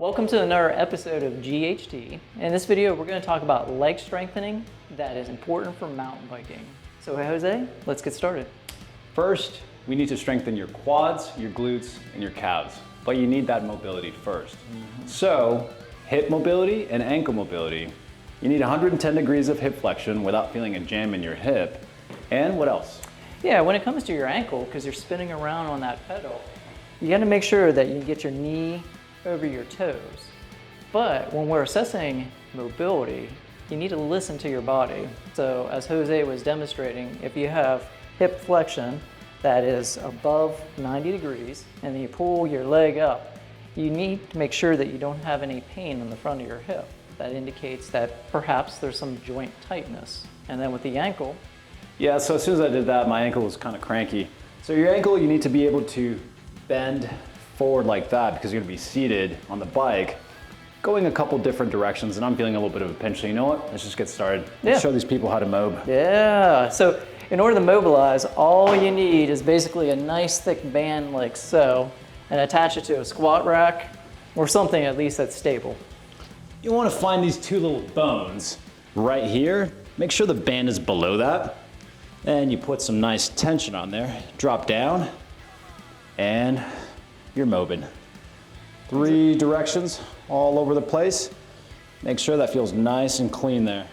Welcome to another episode of GHT. In this video, we're going to talk about leg strengthening that is important for mountain biking. So Jose, let's get started. First, we need to strengthen your quads, your glutes, and your calves, but you need that mobility first. So, hip mobility and ankle mobility. You need 110 degrees of hip flexion without feeling a jam in your hip. And what else? Yeah, when it comes to your ankle, because you're spinning around on that pedal, you got to make sure that you get your knee over your toes. But when we're assessing mobility, you need to listen to your body. So as Jose was demonstrating, if you have hip flexion that is above 90 degrees and then you pull your leg up, you need to make sure that you don't have any pain in the front of your hip. That indicates that perhaps there's some joint tightness. And then with the ankle. Yeah, so as soon as I did that, my ankle was kind of cranky. So your ankle, you need to be able to bend forward like that because you're gonna be seated on the bike, going a couple different directions, and I'm feeling a little bit of a pinch. So you know what? Let's just get started. Let's show these people how to mob. Yeah, so in order to mobilize, all you need is basically a nice thick band like so, and attach it to a squat rack or something at least that's stable. You wanna find these two little bones right here. Make sure the band is below that. And you put some nice tension on there, drop down, and you're mobbing. 3 directions all over the place. Make sure that feels nice and clean there.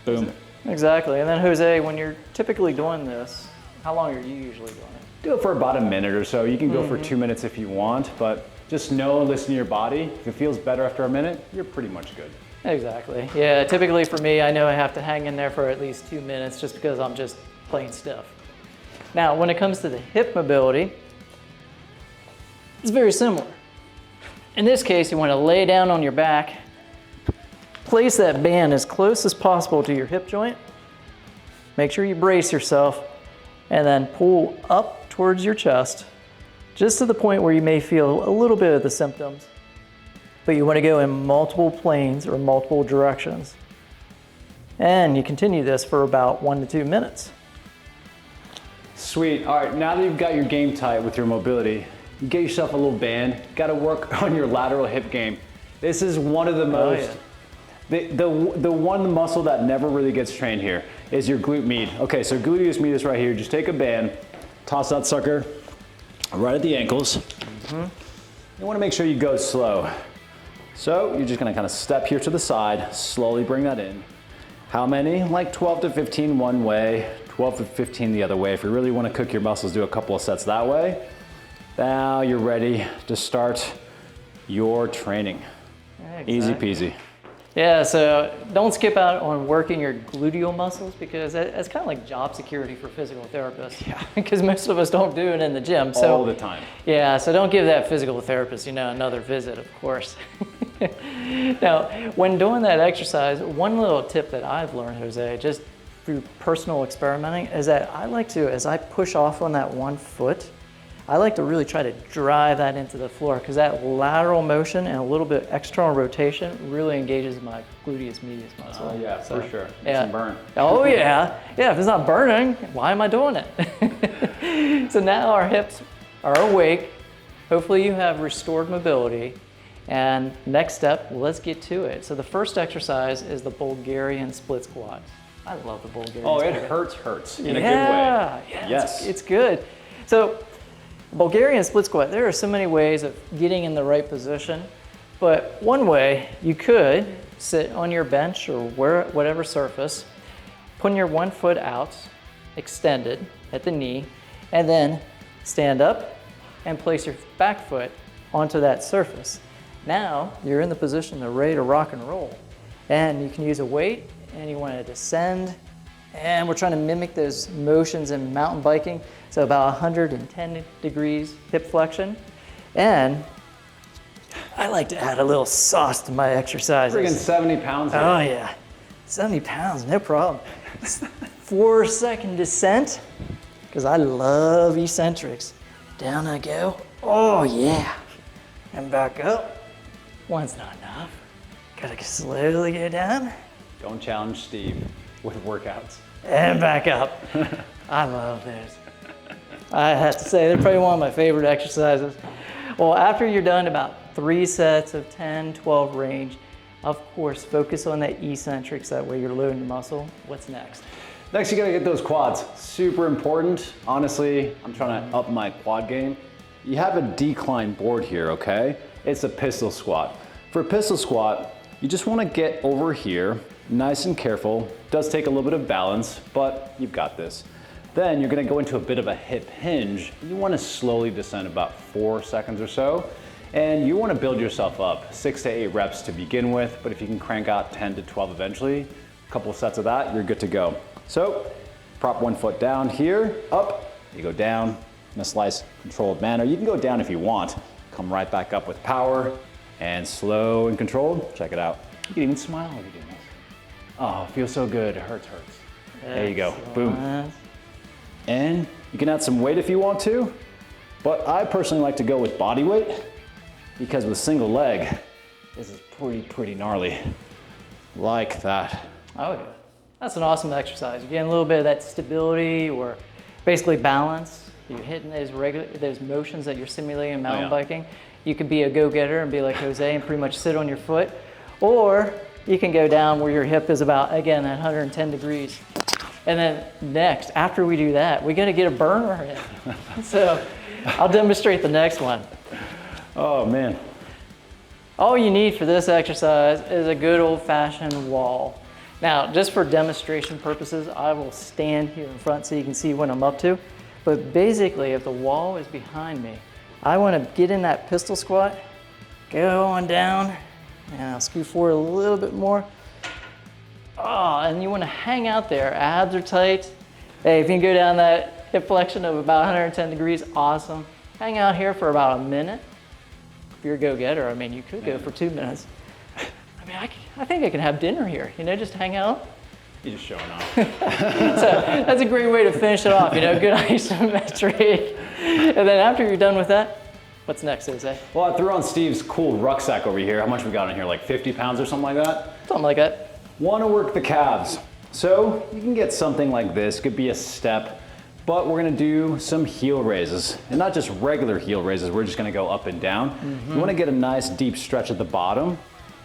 Boom. Exactly, and then Jose, when you're typically doing this, how long are you usually doing it? Do it for about a minute or so. You can go for 2 minutes if you want, but just know and listen to your body. If it feels better after a minute, you're pretty much good. Exactly, yeah, typically for me, I know I have to hang in there for at least 2 minutes just because I'm just plain stiff. Now, when it comes to the hip mobility, it's very similar. In this case, you want to lay down on your back, place that band as close as possible to your hip joint, make sure you brace yourself, and then pull up towards your chest, just to the point where you may feel a little bit of the symptoms, but you want to go in multiple planes or multiple directions. And you continue this for about 1 to 2 minutes. Sweet, all right, now that you've got your game tight with your mobility, you get yourself a little band, got to work on your lateral hip game. This is one of the most, the one muscle that never really gets trained here is your glute med. Okay, so gluteus medius right here, just take a band, toss that sucker right at the ankles. You want to make sure you go slow. So you're just going to kind of step here to the side, slowly bring that in. How many? Like 12 to 15 one way, 12 to 15 the other way. If you really want to cook your muscles, do a couple of sets that way. Now you're ready to start your training. Exactly. Easy peasy. Yeah, so don't skip out on working your gluteal muscles because that's kind of like job security for physical therapists. Yeah. Because most of us don't do it in the gym. So, all the time. Yeah, so don't give that physical therapist, another visit, of course. Now, when doing that exercise, one little tip that I've learned, Jose, just through personal experimenting, is that I like to, as I push off on that one foot, I like to really try to drive that into the floor because that lateral motion and a little bit external rotation really engages my gluteus medius muscle. Oh yeah, so, for sure. Yeah. Some burn. Oh yeah. Yeah, if it's not burning, why am I doing it? So now our hips are awake. Hopefully you have restored mobility. And next step, let's get to it. So the first exercise is the Bulgarian split squats. I love the Bulgarian split. It hurts in a good way. Yeah, yes. It's good. So Bulgarian split squat, there are so many ways of getting in the right position, but one way you could sit on your bench or whatever surface, putting your one foot out, extended at the knee, and then stand up and place your back foot onto that surface. Now you're in the position to ready to rock and roll. And you can use a weight and you want to descend. And we're trying to mimic those motions in mountain biking. So about 110 degrees hip flexion. And I like to add a little sauce to my exercises. Friggin' 70 pounds here. Oh yeah, 70 pounds, no problem. 4-second descent, because I love eccentrics. Down I go, oh yeah. And back up. One's not enough. Gotta slowly go down. Don't challenge Steve with workouts. And back up. I love those. I have to say, they're probably one of my favorite exercises. Well, after you're done about 3 sets of 10, 12 range. Of course, focus on that eccentrics, that way you're loading the muscle. What's next? Next, you gotta get those quads. Super important. Honestly, I'm trying to up my quad game. You have a decline board here, okay? It's a pistol squat. For a pistol squat, you just wanna get over here, nice and careful. Does take a little bit of balance, but you've got this. Then you're gonna go into a bit of a hip hinge. You wanna slowly descend about 4 seconds or so. And you wanna build yourself up, 6 to 8 reps to begin with, but if you can crank out 10 to 12 eventually, a couple of sets of that, you're good to go. So, prop one foot down here, up, you go down in a slice controlled manner. You can go down if you want. Come right back up with power and slow and controlled. Check it out. You can even smile while you're doing this. Oh, it feels so good, it hurts. There you go, boom. And you can add some weight if you want to, but I personally like to go with body weight because with single leg, this is pretty gnarly. Like that. Oh yeah. That's an awesome exercise. You're getting a little bit of that stability or basically balance. You're hitting those motions that you're simulating in mountain biking. You could be a go-getter and be like Jose and pretty much sit on your foot. Or you can go down where your hip is about, again, at 110 degrees. And then next, after we do that, we gotta get a burner in. So I'll demonstrate the next one. Oh man. All you need for this exercise is a good old-fashioned wall. Now, just for demonstration purposes, I will stand here in front so you can see what I'm up to. But basically, if the wall is behind me, I want to get in that pistol squat, go on down, and I'll scoot forward a little bit more. Oh, and you want to hang out there. Abs are tight. Hey, if you can go down that hip flexion of about 110 degrees, awesome. Hang out here for about a minute. If you're a go-getter, I mean, you could go for 2 minutes. I mean, I think I can have dinner here, you know, just hang out. You're just showing off. So that's a great way to finish it off, you know, good isometric. And then after you're done with that, what's next, Jose? Well, I threw on Steve's cool rucksack over here. How much we got in here, like 50 pounds or something like that? Something like that. Wanna work the calves. So you can get something like this, could be a step, but we're gonna do some heel raises. And not just regular heel raises, we're just gonna go up and down. You wanna get a nice deep stretch at the bottom,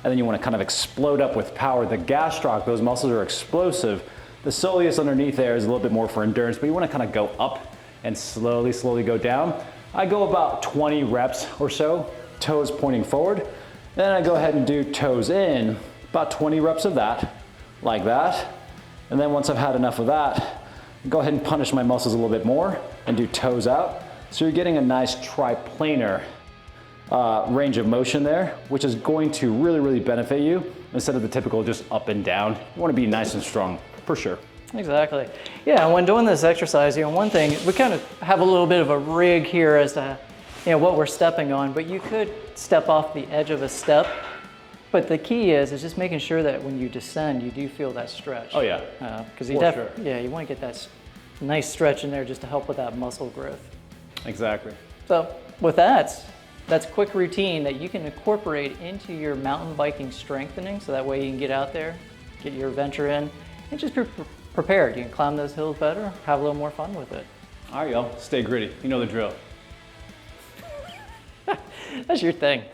and then you want to kind of explode up with power. The gastroc, those muscles are explosive. The soleus underneath there is a little bit more for endurance, but you want to kind of go up and slowly go down. I go about 20 reps or so, toes pointing forward. Then I go ahead and do toes in, about 20 reps of that, like that. And then once I've had enough of that, go ahead and punish my muscles a little bit more and do toes out. So you're getting a nice triplanar range of motion there, which is going to really benefit you instead of the typical just up and down. You want to be nice and strong, for sure. Exactly. Yeah, and when doing this exercise, you know, one thing, we kind of have a little bit of a rig here as to, you know, what we're stepping on, but you could step off the edge of a step. But the key is just making sure that when you descend, you do feel that stretch. Oh yeah. Because you want to get that nice stretch in there just to help with that muscle growth. Exactly. So with that, that's a quick routine that you can incorporate into your mountain biking strengthening, so that way you can get out there, get your adventure in, and just be prepared. You can climb those hills better, have a little more fun with it. All right, y'all, stay gritty. You know the drill. That's your thing.